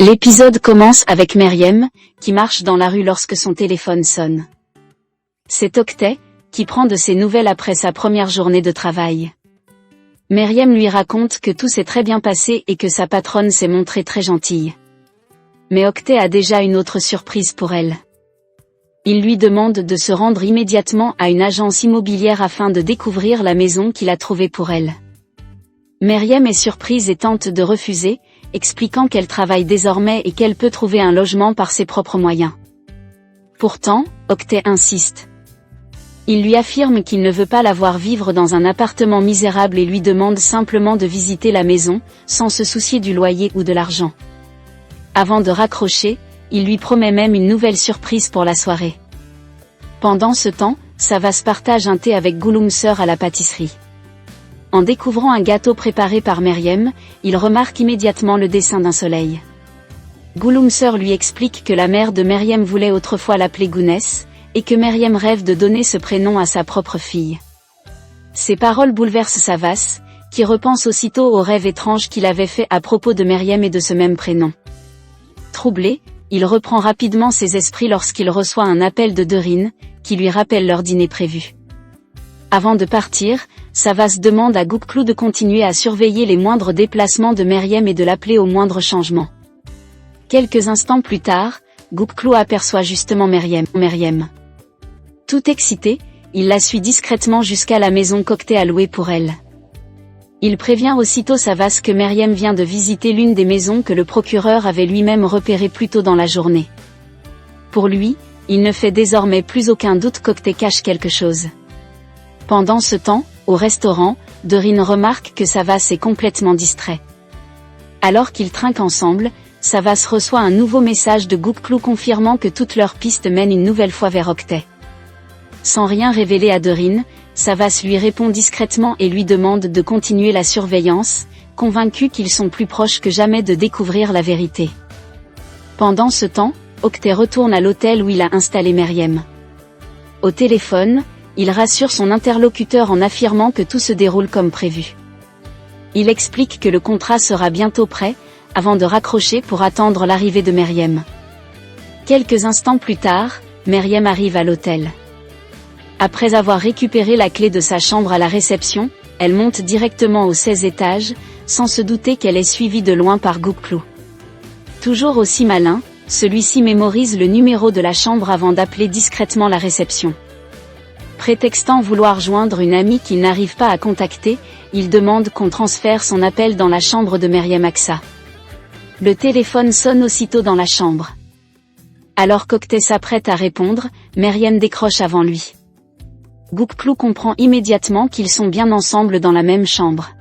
L'épisode commence avec Meriem, qui marche dans la rue lorsque son téléphone sonne. C'est Octet, qui prend de ses nouvelles après sa première journée de travail. Meriem lui raconte que tout s'est très bien passé et que sa patronne s'est montrée très gentille. Mais Octet a déjà une autre surprise pour elle. Il lui demande de se rendre immédiatement à une agence immobilière afin de découvrir la maison qu'il a trouvée pour elle. Meriem est surprise et tente de refuser, expliquant qu'elle travaille désormais et qu'elle peut trouver un logement par ses propres moyens. Pourtant, Octet insiste. Il lui affirme qu'il ne veut pas la voir vivre dans un appartement misérable et lui demande simplement de visiter la maison, sans se soucier du loyer ou de l'argent. Avant de raccrocher, il lui promet même une nouvelle surprise pour la soirée. Pendant ce temps, Savas partage un thé avec Gulumser à la pâtisserie. En découvrant un gâteau préparé par Meriem, il remarque immédiatement le dessin d'un soleil. Gulumser lui explique que la mère de Meriem voulait autrefois l'appeler Gounès, et que Meriem rêve de donner ce prénom à sa propre fille. Ces paroles bouleversent Savas, qui repense aussitôt au rêve étrange qu'il avait fait à propos de Meriem et de ce même prénom. Troublé, il reprend rapidement ses esprits lorsqu'il reçoit un appel de Dorine, qui lui rappelle leur dîner prévu. Avant de partir, Savas demande à Gupklou de continuer à surveiller les moindres déplacements de Meriem et de l'appeler au moindre changement. Quelques instants plus tard, Gupklou aperçoit justement Meriem. Tout excité, il la suit discrètement jusqu'à la maison qu'Octet a louée pour elle. Il prévient aussitôt Savas que Meriem vient de visiter l'une des maisons que le procureur avait lui-même repérées plus tôt dans la journée. Pour lui, il ne fait désormais plus aucun doute qu'Octet cache quelque chose. Pendant ce temps, au restaurant, Dorine remarque que Savas est complètement distrait. Alors qu'ils trinquent ensemble, Savas reçoit un nouveau message de Gupklou confirmant que toutes leurs pistes mènent une nouvelle fois vers Octet. Sans rien révéler à Dorine, Savas lui répond discrètement et lui demande de continuer la surveillance, convaincu qu'ils sont plus proches que jamais de découvrir la vérité. Pendant ce temps, Octet retourne à l'hôtel où il a installé Meriem. Au téléphone, il rassure son interlocuteur en affirmant que tout se déroule comme prévu. Il explique que le contrat sera bientôt prêt, avant de raccrocher pour attendre l'arrivée de Meriem. Quelques instants plus tard, Meriem arrive à l'hôtel. Après avoir récupéré la clé de sa chambre à la réception, elle monte directement au 16e étage, sans se douter qu'elle est suivie de loin par Gupklou. Toujours aussi malin, celui-ci mémorise le numéro de la chambre avant d'appeler discrètement la réception. Prétextant vouloir joindre une amie qu'il n'arrive pas à contacter, il demande qu'on transfère son appel dans la chambre de Meriem Aksa. Le téléphone sonne aussitôt dans la chambre. Alors qu'Octet s'apprête à répondre, Meriem décroche avant lui. Gupklou comprend immédiatement qu'ils sont bien ensemble dans la même chambre.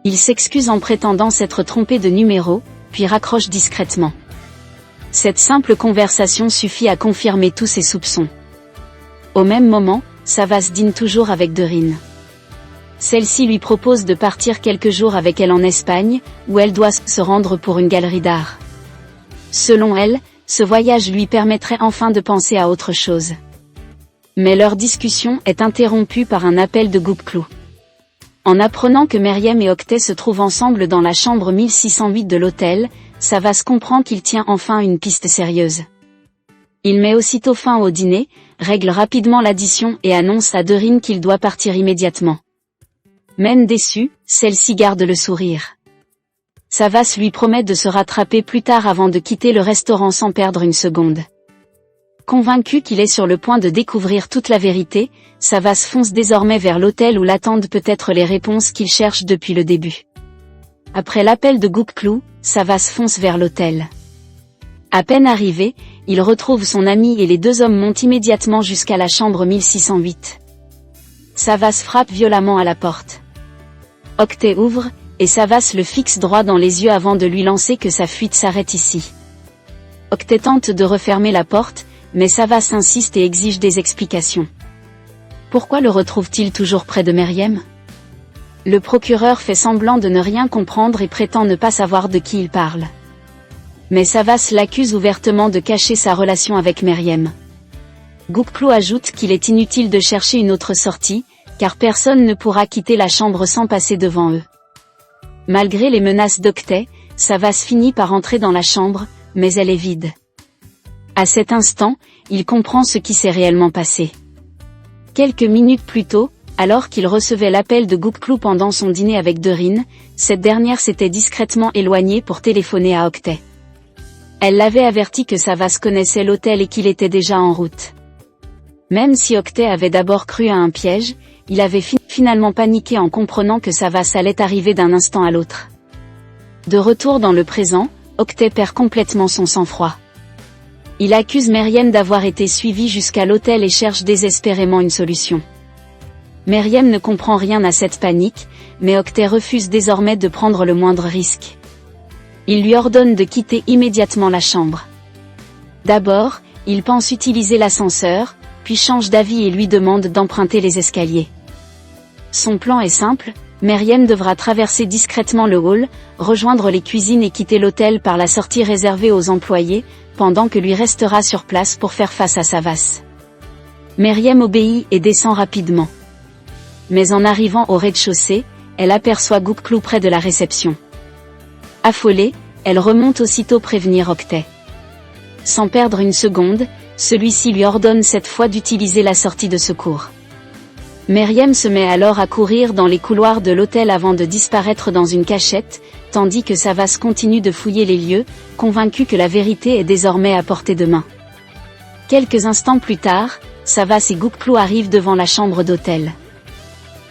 Il s'excuse en prétendant s'être trompé de numéro, puis raccroche discrètement. Cette simple conversation suffit à confirmer tous ses soupçons. Au même moment, Savas dîne toujours avec Dorine. Celle-ci lui propose de partir quelques jours avec elle en Espagne, où elle doit se rendre pour une galerie d'art. Selon elle, ce voyage lui permettrait enfin de penser à autre chose. Mais leur discussion est interrompue par un appel de Gupklou. En apprenant que Meriem et Octet se trouvent ensemble dans la chambre 1608 de l'hôtel, Savas comprend qu'il tient enfin une piste sérieuse. Il met aussitôt fin au dîner, règle rapidement l'addition et annonce à Dorine qu'il doit partir immédiatement. Même déçue, celle-ci garde le sourire. Savas lui promet de se rattraper plus tard avant de quitter le restaurant sans perdre une seconde. Convaincu qu'il est sur le point de découvrir toute la vérité, Savas fonce désormais vers l'hôtel où l'attendent peut-être les réponses qu'il cherche depuis le début. Après l'appel de Gupklou, Savas fonce vers l'hôtel. À peine arrivé, il retrouve son ami et les deux hommes montent immédiatement jusqu'à la chambre 1608. Savas frappe violemment à la porte. Octet ouvre, et Savas le fixe droit dans les yeux avant de lui lancer que sa fuite s'arrête ici. Octet tente de refermer la porte, mais Savas insiste et exige des explications. Pourquoi le retrouve-t-il toujours près de Meriem ? Le procureur fait semblant de ne rien comprendre et prétend ne pas savoir de qui il parle. Mais Savas l'accuse ouvertement de cacher sa relation avec Meriem. Gupklou ajoute qu'il est inutile de chercher une autre sortie, car personne ne pourra quitter la chambre sans passer devant eux. Malgré les menaces d'Octet, Savas finit par entrer dans la chambre, mais elle est vide. À cet instant, il comprend ce qui s'est réellement passé. Quelques minutes plus tôt, alors qu'il recevait l'appel de Gouk-Clou pendant son dîner avec Dorine, cette dernière s'était discrètement éloignée pour téléphoner à Octet. Elle l'avait averti que Savas connaissait l'hôtel et qu'il était déjà en route. Même si Octet avait d'abord cru à un piège, il avait finalement paniqué en comprenant que Savas allait arriver d'un instant à l'autre. De retour dans le présent, Octet perd complètement son sang-froid. Il accuse Meriem d'avoir été suivie jusqu'à l'hôtel et cherche désespérément une solution. Meriem ne comprend rien à cette panique, mais Octet refuse désormais de prendre le moindre risque. Il lui ordonne de quitter immédiatement la chambre. D'abord, il pense utiliser l'ascenseur, puis change d'avis et lui demande d'emprunter les escaliers. Son plan est simple, Meriem devra traverser discrètement le hall, rejoindre les cuisines et quitter l'hôtel par la sortie réservée aux employés, pendant que lui restera sur place pour faire face à Savas. Meriem obéit et descend rapidement. Mais en arrivant au rez-de-chaussée, elle aperçoit Gouk-Clou près de la réception. Affolée, elle remonte aussitôt prévenir Octet. Sans perdre une seconde, celui-ci lui ordonne cette fois d'utiliser la sortie de secours. Meriem se met alors à courir dans les couloirs de l'hôtel avant de disparaître dans une cachette, tandis que Savas continue de fouiller les lieux, convaincu que la vérité est désormais à portée de main. Quelques instants plus tard, Savas et Gouk-Clou arrivent devant la chambre d'hôtel.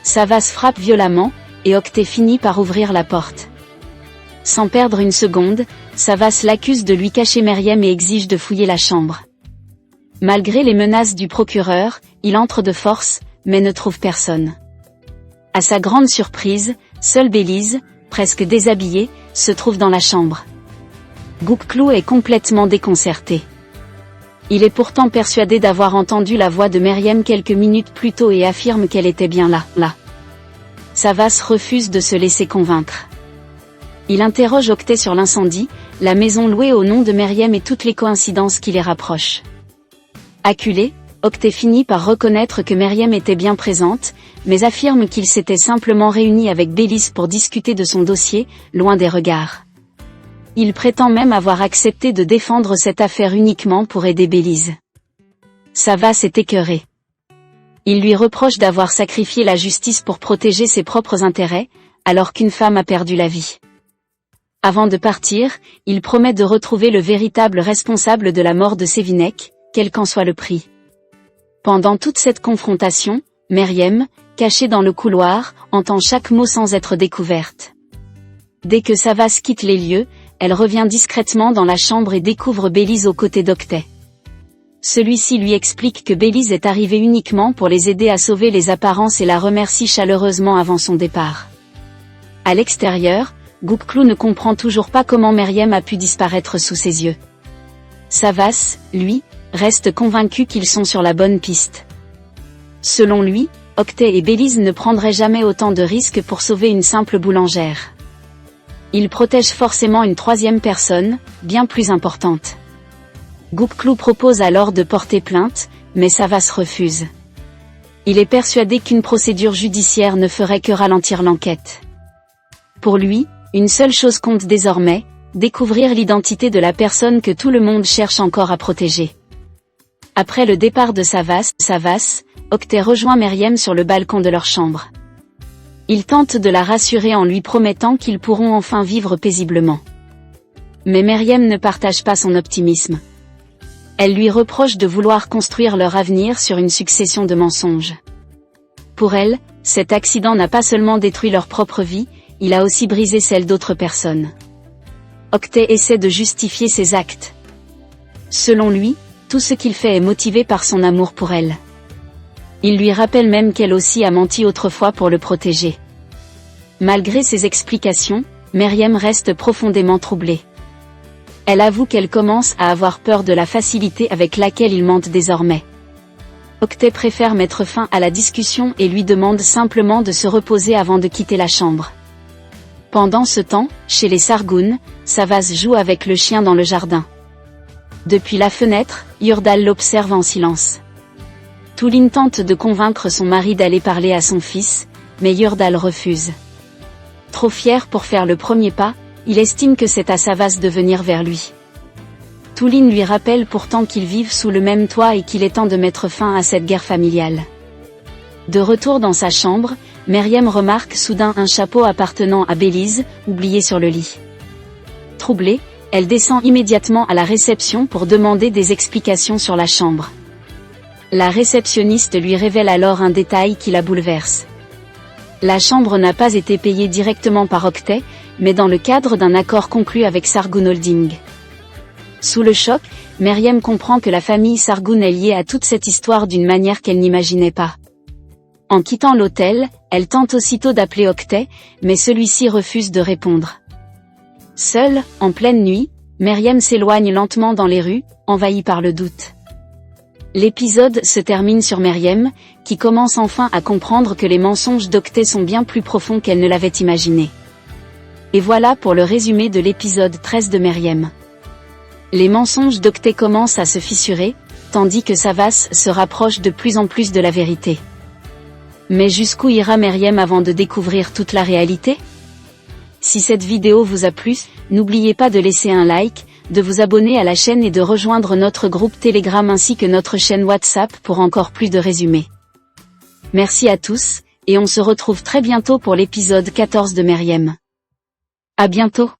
Savas frappe violemment, et Octet finit par ouvrir la porte. Sans perdre une seconde, Savas l'accuse de lui cacher Meriem et exige de fouiller la chambre. Malgré les menaces du procureur, il entre de force, mais ne trouve personne. À sa grande surprise, seule Bélise, presque déshabillée, se trouve dans la chambre. Gouk-Clou est complètement déconcerté. Il est pourtant persuadé d'avoir entendu la voix de Meriem quelques minutes plus tôt et affirme qu'elle était bien là. Savas refuse de se laisser convaincre. Il interroge Octet sur l'incendie, la maison louée au nom de Meriem et toutes les coïncidences qui les rapprochent. Acculé, Octet finit par reconnaître que Meriem était bien présente, mais affirme qu'il s'était simplement réuni avec Bélise pour discuter de son dossier, loin des regards. Il prétend même avoir accepté de défendre cette affaire uniquement pour aider Bélise. Savas est écœuré. Il lui reproche d'avoir sacrifié la justice pour protéger ses propres intérêts, alors qu'une femme a perdu la vie. Avant de partir, il promet de retrouver le véritable responsable de la mort de Sévinec, quel qu'en soit le prix. Pendant toute cette confrontation, Meriem, cachée dans le couloir, entend chaque mot sans être découverte. Dès que Savas quitte les lieux, elle revient discrètement dans la chambre et découvre Bélise aux côtés d'Octet. Celui-ci lui explique que Bélise est arrivée uniquement pour les aider à sauver les apparences et la remercie chaleureusement avant son départ. À l'extérieur, Gouk-Clou ne comprend toujours pas comment Meriem a pu disparaître sous ses yeux. Savas, lui, reste convaincu qu'ils sont sur la bonne piste. Selon lui, Octet et Bélise ne prendraient jamais autant de risques pour sauver une simple boulangère. Il protège forcément une troisième personne, bien plus importante. Gouk-Clou propose alors de porter plainte, mais Savas refuse. Il est persuadé qu'une procédure judiciaire ne ferait que ralentir l'enquête. Pour lui, une seule chose compte désormais, découvrir l'identité de la personne que tout le monde cherche encore à protéger. Après le départ de Savas, Octet rejoint Meriem sur le balcon de leur chambre. Il tente de la rassurer en lui promettant qu'ils pourront enfin vivre paisiblement. Mais Meriem ne partage pas son optimisme. Elle lui reproche de vouloir construire leur avenir sur une succession de mensonges. Pour elle, cet accident n'a pas seulement détruit leur propre vie, il a aussi brisé celle d'autres personnes. Octet essaie de justifier ses actes. Selon lui, tout ce qu'il fait est motivé par son amour pour elle. Il lui rappelle même qu'elle aussi a menti autrefois pour le protéger. Malgré ses explications, Meriem reste profondément troublée. Elle avoue qu'elle commence à avoir peur de la facilité avec laquelle il mente désormais. Octet préfère mettre fin à la discussion et lui demande simplement de se reposer avant de quitter la chambre. Pendant ce temps, chez les Sargoun, Savas joue avec le chien dans le jardin. Depuis la fenêtre, Yurdal l'observe en silence. Tulin tente de convaincre son mari d'aller parler à son fils, mais Yurdal refuse. Trop fier pour faire le premier pas, il estime que c'est à Savas de venir vers lui. Touline lui rappelle pourtant qu'ils vivent sous le même toit et qu'il est temps de mettre fin à cette guerre familiale. De retour dans sa chambre, Meriem remarque soudain un chapeau appartenant à Bélise, oublié sur le lit. Troublée, elle descend immédiatement à la réception pour demander des explications sur la chambre. La réceptionniste lui révèle alors un détail qui la bouleverse. La chambre n'a pas été payée directement par Octet, mais dans le cadre d'un accord conclu avec Sargun Holding. Sous le choc, Meriem comprend que la famille Sargun est liée à toute cette histoire d'une manière qu'elle n'imaginait pas. En quittant l'hôtel, elle tente aussitôt d'appeler Octet, mais celui-ci refuse de répondre. Seule, en pleine nuit, Meriem s'éloigne lentement dans les rues, envahie par le doute. L'épisode se termine sur Meriem, qui commence enfin à comprendre que les mensonges d'Octet sont bien plus profonds qu'elle ne l'avait imaginé. Et voilà pour le résumé de l'épisode 13 de Meriem. Les mensonges d'Octet commencent à se fissurer, tandis que Savas se rapproche de plus en plus de la vérité. Mais jusqu'où ira Meriem avant de découvrir toute la réalité ? Si cette vidéo vous a plu, n'oubliez pas de laisser un like, de vous abonner à la chaîne et de rejoindre notre groupe Telegram ainsi que notre chaîne WhatsApp pour encore plus de résumés. Merci à tous, et on se retrouve très bientôt pour l'épisode 14 de Meriem. À bientôt.